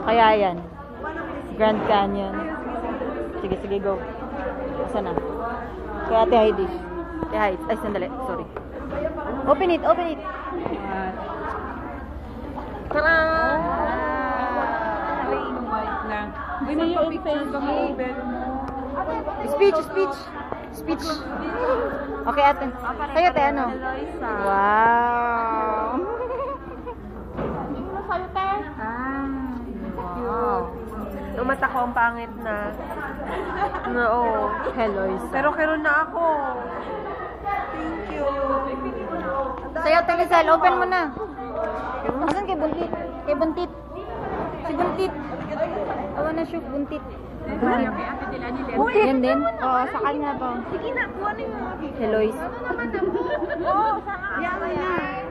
Kaya yan. Grand Canyon. Sige, sige, go. Saan na? Kaya Ate Heidi. Ate Heidi. Ay, sandali. Sorry. Open it, open it. Tara! Uy, may picture ka mo. Speech, speech. Speech. Okay, ate. Sa'yo, ate, ano? Wow. Sa'yo, te. Wow. Yung mata ko ang pangit na. Oo. Hello, Pero kero na ako. Thank you. Sa'yo, ate, Lizelle, open mo na. Asan kay Buntit? Kay Buntit. Si Buntit. Awa na siya, Buntit. Yan din? Oo, sa kanya pa. Sige na, buwan na yung Heloise. Oo, sana. Yan na yan.